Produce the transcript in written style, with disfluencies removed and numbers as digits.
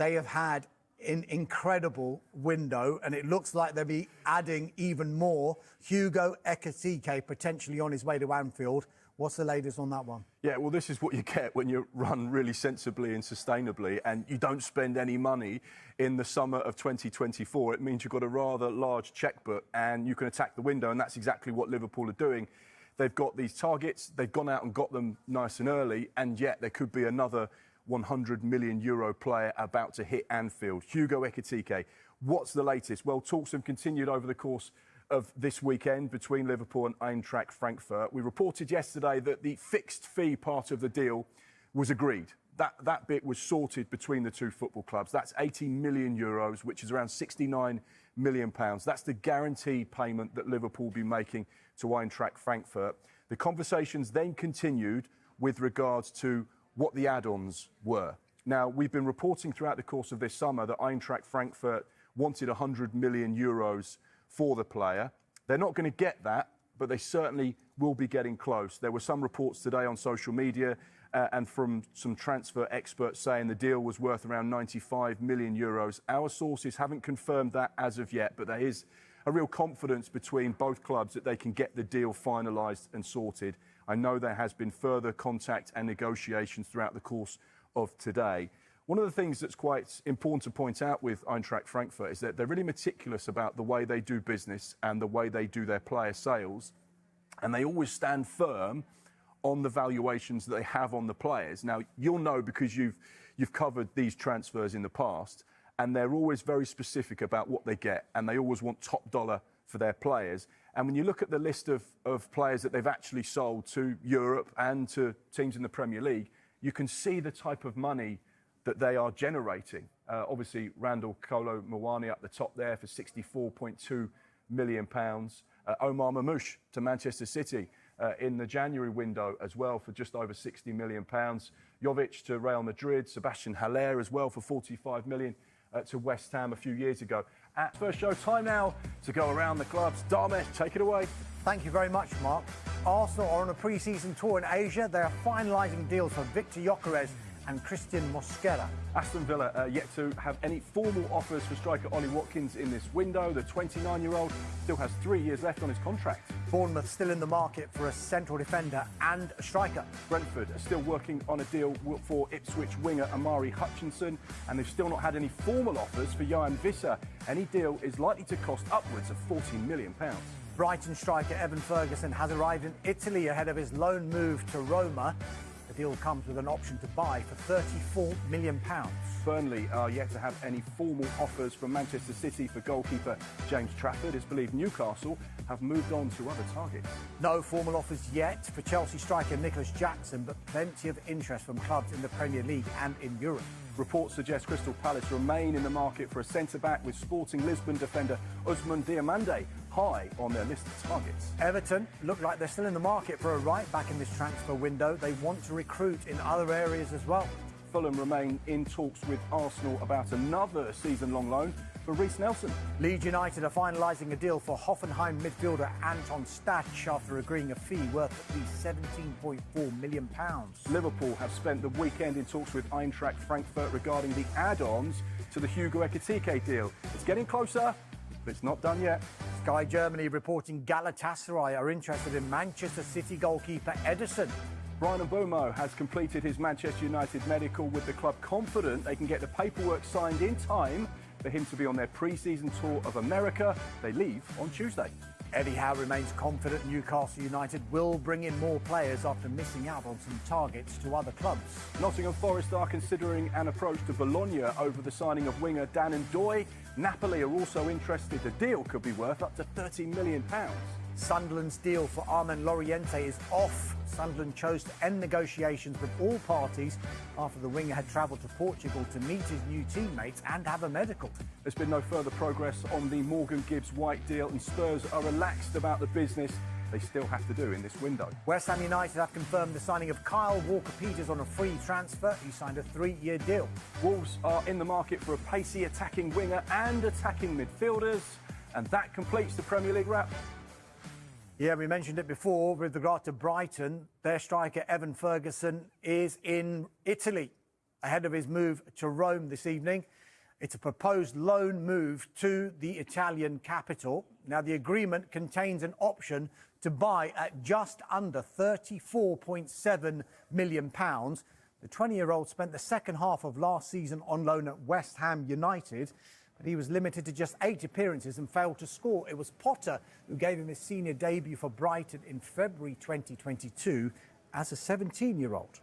They have had an incredible window, and it looks like they'll be adding even more. Hugo Ekitike potentially on his way to Anfield. What's the latest on that one? Yeah, well, this is what you get when you run really sensibly and sustainably and you don't spend any money in the summer of 2024. It means you've got a rather large chequebook and you can attack the window, and that's exactly what Liverpool are doing. They've got these targets, they've gone out and got them nice and early, and yet there could be another €100 million player about to hit Anfield. Hugo Ekitike, what's the latest? Well, talks have continued over the course of this weekend between Liverpool and Eintracht Frankfurt. We reported yesterday that the fixed fee part of the deal was agreed. That bit was sorted between the two football clubs. That's €80 million, which is around £69 million. That's the guaranteed payment that Liverpool will be making to Eintracht Frankfurt. The conversations then continued with regards to what the add-ons were. Now, we've been reporting throughout the course of this summer that Eintracht Frankfurt wanted €100 million for the player. They're not going to get that, but they certainly will be getting close. There were some reports today on social media and from some transfer experts saying the deal was worth around €95 million. Our sources haven't confirmed that as of yet, but there is a real confidence between both clubs that they can get the deal finalised and sorted. I know there has been further contact and negotiations throughout the course of today. One of the things that's quite important to point out with Eintracht Frankfurt is that they're really meticulous about the way they do business and the way they do their player sales, and they always stand firm on the valuations that they have on the players. Now, you'll know because you've covered these transfers in the past, and they're always very specific about what they get, and they always want top dollar for their players. And when you look at the list of players that they've actually sold to Europe and to teams in the Premier League, you can see the type of money that they are generating. Obviously, Randall Kolo Muani up the top there for £64.2 million. Omar Mamouche to Manchester City in the January window as well for just over £60 million. Jovic to Real Madrid, Sebastian Haller as well for £45 million to West Ham a few years ago. At First Show, time now to go around the clubs. Dharmesh, take it away. Thank you very much, Mark. Arsenal are on a pre-season tour in Asia. They are finalising deals for Victor Gyökeres and Christian Mosquera. Aston Villa yet to have any formal offers for striker Ollie Watkins in this window. The 29-year-old still has 3 years left on his contract. Bournemouth still in the market for a central defender and a striker. Brentford are still working on a deal for Ipswich winger Amari Hutchinson, and they've still not had any formal offers for Johan Visser. Any deal is likely to cost upwards of £14 million. Brighton striker Evan Ferguson has arrived in Italy ahead of his loan move to Roma. The deal comes with an option to buy for £34 million. Burnley are yet to have any formal offers from Manchester City for goalkeeper James Trafford. It's believed Newcastle have moved on to other targets. No formal offers yet for Chelsea striker Nicholas Jackson, but plenty of interest from clubs in the Premier League and in Europe. Reports suggest Crystal Palace remain in the market for a centre-back, with Sporting Lisbon defender Ousmane Diomande high on their list of targets. Everton look like they're still in the market for a right-back in this transfer window. They want to recruit in other areas as well. Fulham remain in talks with Arsenal about another season-long loan for Reece Nelson. Leeds United are finalising a deal for Hoffenheim midfielder Anton Stach after agreeing a fee worth at least £17.4 million. Liverpool have spent the weekend in talks with Eintracht Frankfurt regarding the add-ons to the Hugo Ekitike deal. It's getting closer, but it's not done yet. Sky Germany reporting Galatasaray are interested in Manchester City goalkeeper Ederson. Brian Mbeumo has completed his Manchester United medical, with the club confident they can get the paperwork signed in time for him to be on their pre-season tour of America. They leave on Tuesday. Eddie Howe remains confident Newcastle United will bring in more players after missing out on some targets to other clubs. Nottingham Forest are considering an approach to Bologna over the signing of winger Dan Ndoye. Napoli are also interested. The deal could be worth up to £30 million. Sunderland's deal for Armand Loriente is off. Sunderland chose to end negotiations with all parties after the winger had travelled to Portugal to meet his new teammates and have a medical. There's been no further progress on the Morgan Gibbs-White deal, and Spurs are relaxed about the business they still have to do in this window. West Ham United have confirmed the signing of Kyle Walker-Peters on a free transfer. He signed a 3-year deal. Wolves are in the market for a pacey attacking winger and attacking midfielders, and that completes the Premier League wrap. Yeah, we mentioned it before with regard to Brighton. Their striker, Evan Ferguson, is in Italy. ahead of his move to Rome this evening. It's a proposed loan move to the Italian capital. Now, the agreement contains an option to buy at just under £34.7 million. The 20-year-old spent the second half of last season on loan at West Ham United, but he was limited to just 8 appearances and failed to score. It was Potter who gave him his senior debut for Brighton in February 2022 as a 17-year-old.